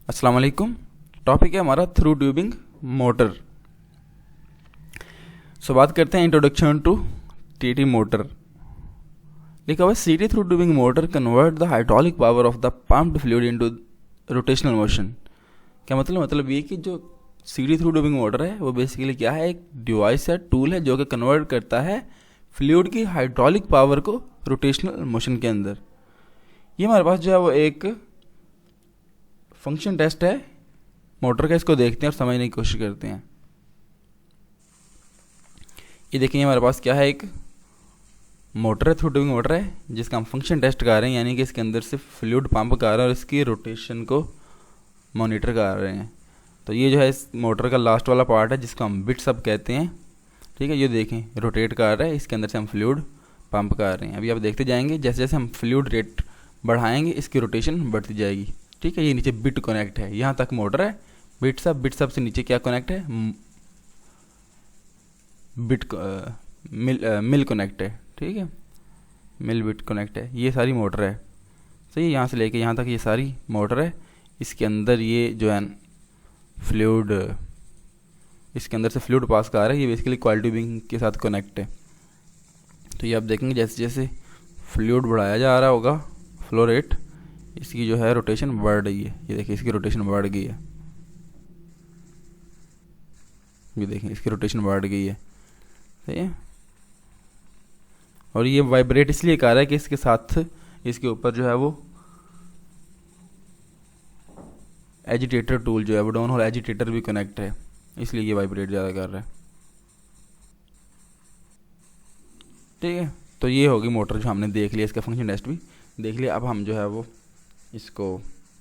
अस्सलाम वालेकुम। टॉपिक है हमारा थ्रू ट्यूबिंग मोटर। बात करते हैं इंट्रोडक्शन टू टीटी मोटर। लिखा हुआ है सीटी through tubing motor convert the hydraulic power of the pumped fluid into rotational motion. क्या मतलब ये कि जो सीटी थ्रू ट्यूबिंग मोटर है वो बेसिकली क्या है, एक डिवाइस है, टूल है जो कि कन्वर्ट करता है फ्लूइड की हाइड्रोलिक पावर को रोटेशनल मोशन के अंदर। ये हमारे पास जो है वो एक फंक्शन टेस्ट है मोटर का, इसको देखते हैं और समझने की कोशिश करते हैं। ये देखिए हमारे पास क्या है, एक मोटर है, थ्रू ट्यूबिंग मोटर है जिसका हम फंक्शन टेस्ट कर रहे हैं, यानी कि इसके अंदर से फ्लूइड पंप कर रहे हैं और इसकी रोटेशन को मॉनिटर कर रहे हैं। तो ये जो है इस मोटर का लास्ट वाला पार्ट है जिसको हम बिट सब कहते हैं। ठीक है, ये देखें रोटेट कर रहा है, इसके अंदर से हम फ्लूइड पंप कर रहे हैं। अभी आप देखते जाएंगे जैसे जैसे हम फ्लूइड रेट बढ़ाएंगे इसकी रोटेशन बढ़ती जाएगी। ठीक है, ये नीचे बिट कनेक्ट है, यहाँ तक मोटर है। बिट सब से नीचे क्या कनेक्ट है, मिल कनेक्ट है। ठीक है, मिल बिट कनेक्ट है, ये सारी मोटर है। सही है, यहाँ से लेके यहाँ तक ये सारी मोटर है। इसके अंदर ये जो है फ्लूइड, इसके अंदर से फ्लूइड पास कर रहा है, ये बेसिकली कॉइल ट्यूबिंग के साथ कनेक्ट है। तो ये आप देखेंगे जैसे जैसे फ्लूइड बढ़ाया जा रहा होगा फ्लो रेट, इसकी जो है रोटेशन बढ़ रही है। ये देखिए इसकी रोटेशन बढ़ गई है, ये देखिए इसकी रोटेशन बढ़ गई है। सही है, और ये वाइब्रेट इसलिए कर रहा है कि इसके साथ इसके ऊपर जो है वो एजिटेटर टूल जो है वो डाउन होल एजिटेटर भी कनेक्ट है, इसलिए ये वाइब्रेट ज़्यादा कर रहा है। ठीक है, तो ये होगी मोटर जो हमने देख लिया, इसका फंक्शन टेस्ट भी देख लिया। अब हम जो है वो इसको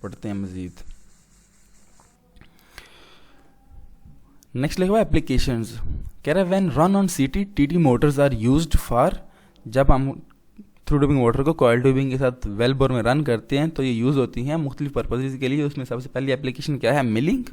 पढ़ते हैं मज़ीद। नेक्स्ट लिखा हुआ एप्लीकेशंस। कह रहा है when run on CT TT motors are used for, जब हम थ्रू ट्यूबिंग मोटर को कॉइल ट्यूबिंग के साथ वेल बोर में रन करते हैं तो ये यूज़ होती हैं मुख्तलिफ पर्पजेज़ के लिए। उसमें सबसे पहली एप्लीकेशन क्या है, milling,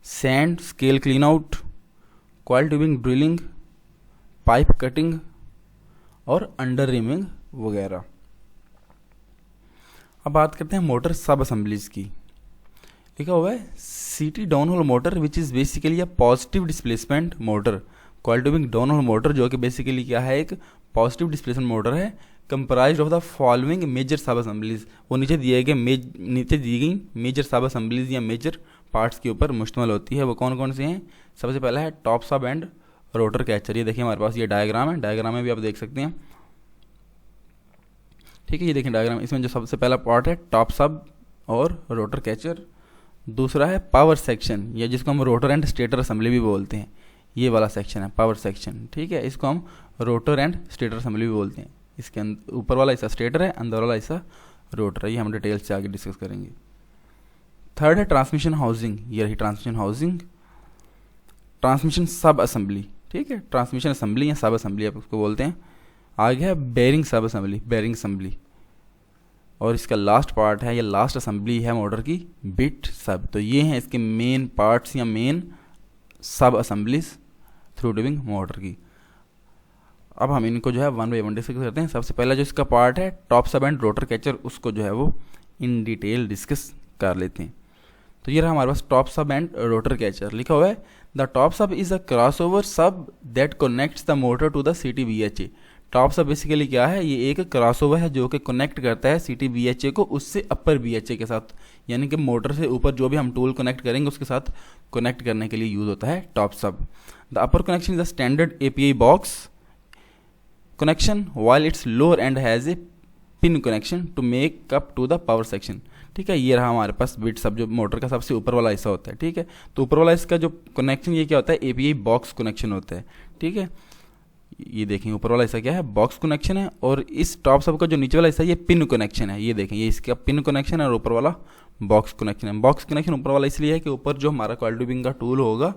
sand scale clean out, coil tubing drilling, pipe cutting और अंडर रिमिंग वगैरह। अब बात करते हैं मोटर सब असेंबलीज की। लिखा हुआ है CT down hole motor which is basically a positive displacement motor. Coil tubing down hole motor जो कि बेसिकली क्या है, एक पॉजिटिव डिस्प्लेसमेंट मोटर है, comprised of the following major sub assemblies. वो नीचे दी गई मेजर सब असेंबलीज या मेजर पार्ट्स के ऊपर मुश्तमिल होती है। वो कौन कौन से हैं, सबसे पहला है top sub and rotor catcher. ये देखिए हमारे पास ये डायग्राम है, डायग्राम में भी आप देख सकते हैं। ठीक है, ये देखें डायग्राम, इसमें जो सबसे पहला पार्ट है टॉप सब और रोटर कैचर। दूसरा है पावर सेक्शन, या जिसको हम रोटर एंड स्टेटर असेंबली भी बोलते हैं, ये वाला सेक्शन है पावर सेक्शन। ठीक है, इसको हम रोटर एंड स्टेटर असेंबली भी बोलते हैं। इसके ऊपर वाला हिस्सा स्टेटर है, अंदर वाला हिस्सा रोटर है। ये हम डिटेल से आगे डिस्कस करेंगे। थर्ड है ट्रांसमिशन हाउसिंग, ये रही ट्रांसमिशन हाउसिंग। ट्रांसमिशन सब असेंबली, ठीक है, ट्रांसमिशन असेंबली या सब असेंबली आप उसको बोलते हैं। आगे है बेरिंग सब असेंबली, बेरिंग असेंबली। और इसका लास्ट पार्ट है या लास्ट असेंबली है मोटर की बिट सब। तो ये हैं इसके मेन पार्ट्स या मेन सब असेंबलीज थ्रू ट्यूबिंग मोटर की। अब हम इनको जो है वन बाई वन डिस्कस करते हैं। सबसे पहला जो इसका पार्ट है top sub and rotor catcher, उसको जो है वो इन डिटेल डिस्कस कर लेते हैं। तो ये रहा हमारे पास top sub and rotor catcher. लिखा हुआ है the top sub is a crossover sub that connects the motor to the CTBHA। Top sub basically क्या है, ये एक क्रॉसओवर है जो कि कनेक्ट करता है CTBHA को उससे अपर BHA के साथ, यानी कि मोटर से ऊपर जो भी हम टूल कनेक्ट करेंगे उसके साथ कनेक्ट करने के लिए यूज़ होता है top sub. The upper connection is the standard API box connection while its lower end has a pin connection to make up to the power section. ठीक है, ये रहा हमारे पास बिट सब जो मोटर का सबसे ऊपर वाला हिस्सा होता है। ठीक है, तो ऊपर वाला इसका जो कनेक्शन ये क्या होता है, API बॉक्स कनेक्शन होता है। ठीक है, ये देखें ऊपर वाला हिस्सा क्या है, बॉक्स कनेक्शन है, और इस टॉप सब का जो नीचे वाला हिस्सा ये पिन कनेक्शन है। ये देखें ये इसका पिन कनेक्शन है और ऊपर वाला बॉक्स कनेक्शन है। बॉक्स कनेक्शन ऊपर वाला इसलिए है कि ऊपर जो हमारा कॉइल ट्यूबिंग का टूल होगा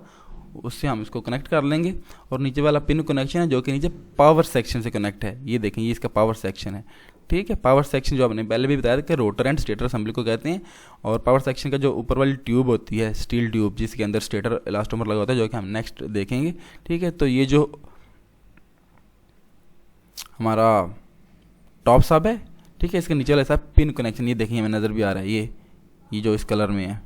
उससे हम इसको कनेक्ट कर लेंगे, और नीचे वाला पिन कनेक्शन है जो कि नीचे पावर सेक्शन से कनेक्ट है। ये देखें ये इसका पावर सेक्शन है। ठीक है, पावर सेक्शन जो आपने पहले भी बताया था कि रोटर एंड स्टेटर असेंबली को कहते हैं। और पावर सेक्शन का जो ऊपर वाली ट्यूब होती है स्टील ट्यूब, जिसके अंदर स्टेटर इलास्टोमर लगा होता है, जो कि हम नेक्स्ट देखेंगे। ठीक है, तो ये जो हमारा टॉप सब है, ठीक है, इसके नीचे वाला हिस्सा पिन कनेक्शन, ये देखिए हमें नज़र भी आ रहा है, ये ये जो इस कलर में है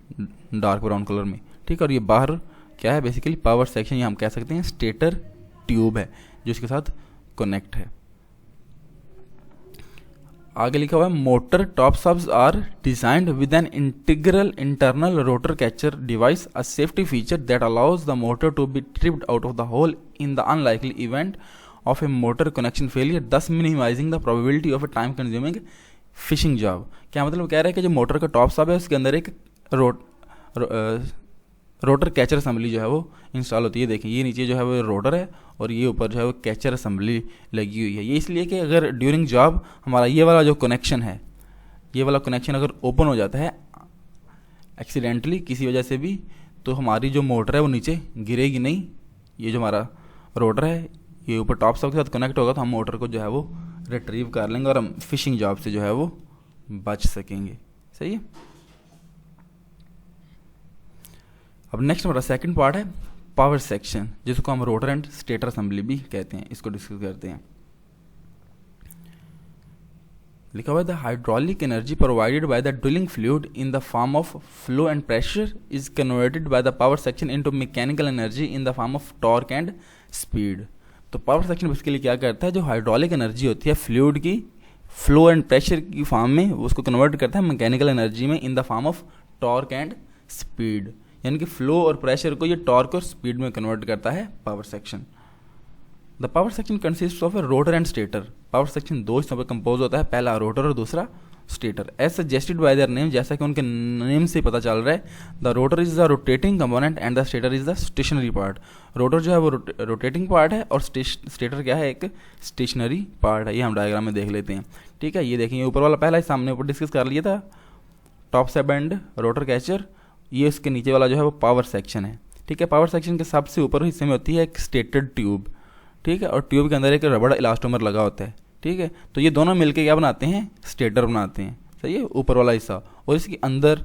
डार्क ब्राउन कलर में, ठीक है। और ये बाहर क्या है बेसिकली पावर सेक्शन, या हम कह सकते हैं स्टेटर ट्यूब है जो इसके साथ कनेक्ट है। आगे लिखा हुआ है motor top subs are designed with an integral internal rotor catcher device, a safety feature that allows the motor to be tripped out of the hole in the unlikely event of a motor connection failure, thus minimising the probability of a time consuming fishing job. क्या मतलब कह रहा है कि जो motor का top सब है उसके अंदर एक रोटर कैचर असम्बली जो है वो इंस्टॉल होती है। देखिए ये नीचे जो है वो रोटर है और ये ऊपर जो है वो कैचर असम्बली लगी हुई है। ये इसलिए कि अगर ड्यूरिंग जॉब हमारा ये वाला जो कनेक्शन है, ये वाला कनेक्शन अगर ओपन हो जाता है एक्सीडेंटली किसी वजह से भी, तो हमारी जो मोटर है वो नीचे गिरेगी नहीं। ये जो हमारा रोटर है ये ऊपर टॉप सब के साथ कनेक्ट होगा तो हम मोटर को जो है वो रिट्रीव कर लेंगे और हम फिशिंग जॉब से जो है वो बच सकेंगे। सही है। अब नेक्स्ट हमारा सेकंड पार्ट है पावर सेक्शन, जिसको हम रोटर एंड स्टेटर असेंबली भी कहते हैं। इसको डिस्कस करते हैं। लिखा हुआ है the hydraulic energy provided by the drilling fluid in the form of flow and pressure is converted by the power section into mechanical energy in the form of torque and speed. तो power section basically क्या करता है, जो hydraulic energy होती है fluid की flow and pressure की form में, उसको कन्वर्ट करता है मैकेनिकल एनर्जी में in the form of torque and speed. यानी कि फ्लो और प्रेशर को ये टॉर्क और स्पीड में कन्वर्ट करता है power section. The power section consist of A rotor and stator. Power section दो हिस्सों पर कंपोज होता है, पहला रोटर और दूसरा stator. As suggested by their name, जैसा कि उनके नेम से पता चल रहा है, the rotor is the rotating component and the stator is the stationary part. Rotor जो है वो रोटेटिंग पार्ट है और स्टेटर क्या है, एक स्टेशनरी पार्ट है। ये हम डायग्राम में देख लेते हैं। ठीक है, ये देखेंगे ऊपर वाला पहला हिस्सा हमने ऊपर डिस्कस कर लिया था, top sub and rotor catcher. ये इसके नीचे वाला जो है वो पावर सेक्शन है। ठीक है, पावर सेक्शन के सबसे ऊपर हिस्से में होती है एक स्टेटर ट्यूब। ठीक है, और ट्यूब के अंदर एक रबड़ इलास्टोमर लगा होता है। ठीक है, तो ये दोनों मिलके क्या बनाते हैं, स्टेटर बनाते हैं। सही है, ऊपर वाला हिस्सा, और इसके अंदर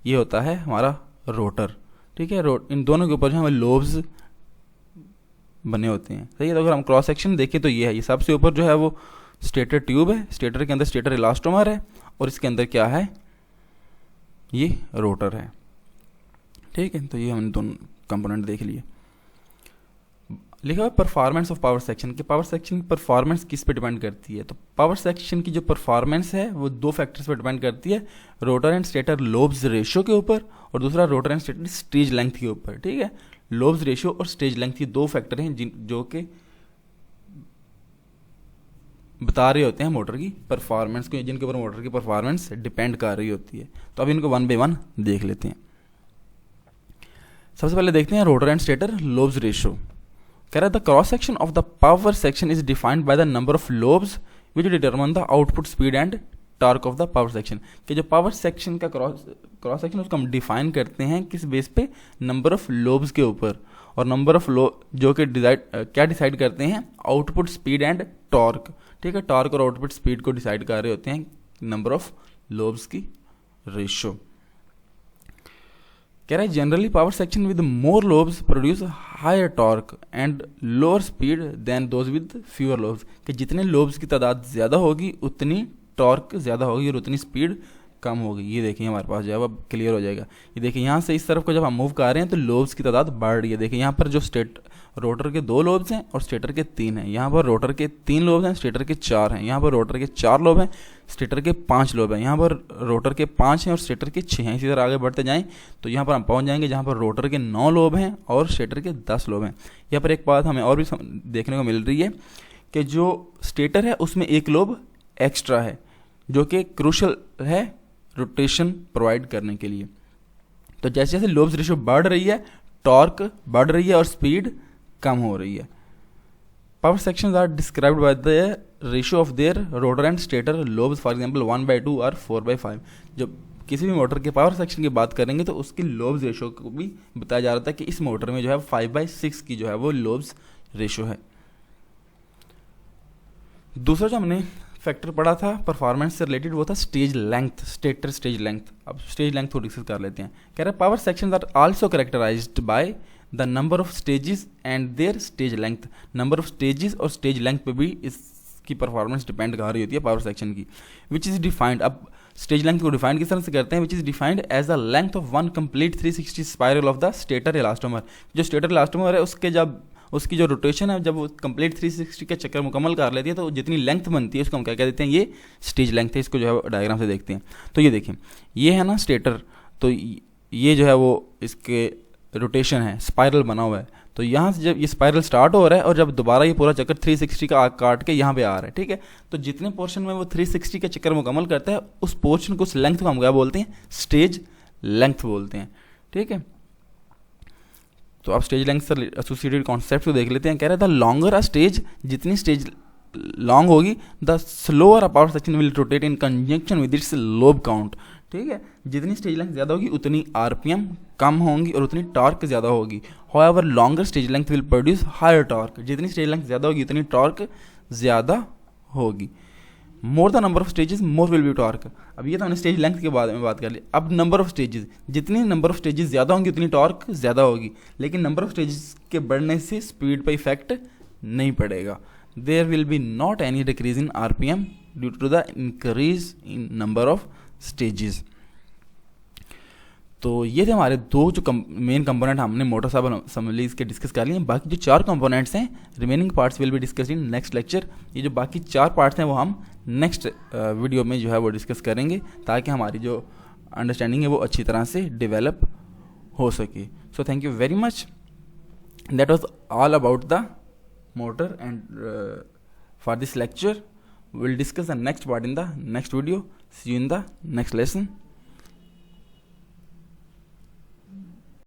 ये होता है हमारा रोटर। ठीक है, इन दोनों के ऊपर जो हमें लोब्स बने होते हैं। सही है, तो अगर हम क्रॉस सेक्शन देखें तो ये है, ये सबसे ऊपर जो है वो स्टेटर ट्यूब है, स्टेटर के अंदर स्टेटर इलास्टोमर है, और इसके अंदर क्या है, ये रोटर है। ठीक है, तो ये हमने दोनों कंपोनेंट देख लिए। लिखा हुआ परफॉर्मेंस ऑफ पावर सेक्शन कि पावर सेक्शन की परफॉर्मेंस किस पे डिपेंड करती है। तो पावर सेक्शन की जो परफॉर्मेंस है वो दो फैक्टर्स पे डिपेंड करती है, rotor and stator lobes ratio के ऊपर, और दूसरा rotor and stator stage length के ऊपर। ठीक है, लोब्स रेशियो और स्टेज लेंथ, ये दो फैक्टर हैं जो कि बता रहे होते हैं मोटर की परफॉर्मेंस को, जिनके ऊपर मोटर की परफॉर्मेंस डिपेंड कर रही होती है। तो अब इनको वन बाय वन देख लेते हैं। सबसे पहले देखते हैं rotor and stator lobes ratio. कह रहा है the cross section of the power section is defined by the number of lobes which determine the output speed and torque of the power section. कि जो पावर सेक्शन का cross section उसको हम define करते हैं किस बेस पे, number of lobes के ऊपर, और नंबर ऑफ जो कि क्या डिसाइड करते हैं, आउटपुट स्पीड एंड टॉर्क। ठीक है, टॉर्क और आउटपुट स्पीड को डिसाइड कर रहे होते हैं नंबर ऑफ लोब्स की रेशियो। कह रहा है generally power section with more lobes produce higher torque and lower speed than those with fewer lobes. कि जितने लोब्स की तादाद ज़्यादा होगी उतनी टॉर्क ज़्यादा होगी और उतनी स्पीड कम होगी। ये देखिए हमारे पास जो है वो क्लियर हो जाएगा। ये देखिए यहाँ से इस तरफ को जब हम मूव कर रहे हैं तो लोब्स की तादाद बढ़ रही है। देखिए यहाँ पर जो रोटर के 2 लोब्स हैं और स्टेटर के 3 हैं। यहाँ पर रोटर के 3 लोब्स हैं, स्टेटर के 4 हैं। यहाँ पर रोटर के 4 लोब हैं, स्टेटर के 5 लोब हैं। यहाँ पर रोटर के 5 हैं और स्टेटर के 6 हैं। इसी तरह आगे बढ़ते जाएं तो यहाँ पर हम पहुँच जाएंगे जहाँ पर रोटर के 9 लोब हैं और स्टेटर के 10 लोब हैं। यहाँ पर एक बात हमें और भी देखने को मिल रही है कि जो स्टेटर है उसमें एक लोब एक्स्ट्रा है जो कि क्रूशल है रोटेशन प्रोवाइड करने के लिए। तो जैसे जैसे लोब्स रेशियो बढ़ रही है, टॉर्क बढ़ रही है और स्पीड कम हो रही है। Power sections are described by the ratio of their rotor and stator lobes, for example 1/2 और 4/5। जब किसी भी मोटर के पावर सेक्शन की बात करेंगे तो उसकी लोब्स रेशियो को भी बताया जा रहा था कि इस मोटर में जो है 5/6 की जो है वो लोब्स रेशियो है। दूसरा जो हमने फैक्टर पढ़ा था परफॉर्मेंस से रिलेटेड वो था stage length, stator stage length. अब स्टेज लेंथ को डिस्कस कर लेते हैं। कह रहे हैं power sections are also characterised by the number of stages and their stage length. Number of stages और स्टेज लेंथ पे भी इसकी परफॉर्मेंस डिपेंड कर रही होती है पावर सेक्शन की, विच इज़ डिफाइंड। अब स्टेज लेंथ को डिफाइन किस तरह से करते हैं, which is defined as the length of one complete 360 spiral of the stator elastomer. जो स्टेटर इलास्टोमर है उसके जब उसकी जो रोटेशन है जब वो कंप्लीट 360 का चक्कर मुकम्मल कर लेती है तो जितनी लेंथ बनती है उसको हम क्या कह देते हैं, ये स्टेज लेंथ है। इसको जो है डायग्राम से देखते हैं। तो ये देखिए, ये है ना स्टेटर, तो ये जो है वो इसके रोटेशन है, स्पाइरल बना हुआ है। तो यहाँ से जब ये स्पाइरल स्टार्ट हो रहा है और जब दोबारा ये पूरा चक्कर 360 का आग काट के यहाँ पे आ रहा है, ठीक है। तो जितने पोर्शन में वो 360 का चक्कर मुकम्मल करता है उस पोर्शन को, उस लेंथ को हम क्या बोलते हैं, स्टेज लेंथ बोलते हैं, ठीक है। तो आप स्टेज लेंथ से एसोसिएटेड कॉन्सेप्ट को देख लेते हैं। कह रहा है द लॉन्गर अ स्टेज, जितनी स्टेज लॉन्ग होगी the slower a power section will rotate in conjunction with its lobe count, ठीक है। जितनी स्टेज लेंथ ज़्यादा होगी उतनी आरपीएम कम होंगी और उतनी टॉर्क ज़्यादा होगी। However longer stage length will produce higher torque, जितनी स्टेज लेंथ ज़्यादा होगी उतनी टॉर्क ज़्यादा होगी। More the number of stages more will be torque. अब ये तो हमने स्टेज लेंथ के बारे में बात कर ली। अब नंबर ऑफ स्टेजेस, जितनी नंबर ऑफ स्टेजेस ज़्यादा होंगी उतनी टॉर्क ज़्यादा होगी, लेकिन नंबर ऑफ स्टेजेस के बढ़ने से स्पीड पर इफेक्ट नहीं पड़ेगा। There will be not any decrease in RPM due to the increase in number of stages. तो ये थे हमारे दो जो मेन कंपोनेंट हमने मोटर सब असेंबलीज के डिस्कस कर लिए। बाकी जो 4 कंपोनेंट्स हैं, remaining parts will be discussed in next lecture. ये जो बाकी 4 पार्ट्स हैं वो हम नेक्स्ट वीडियो में जो है वो डिस्कस करेंगे, ताकि हमारी जो अंडरस्टैंडिंग है वो अच्छी तरह से डेवलप हो सके। So thank you very much. That was all about the motor and for this lecture. We'll discuss the next part in the next video. See you in the next lesson.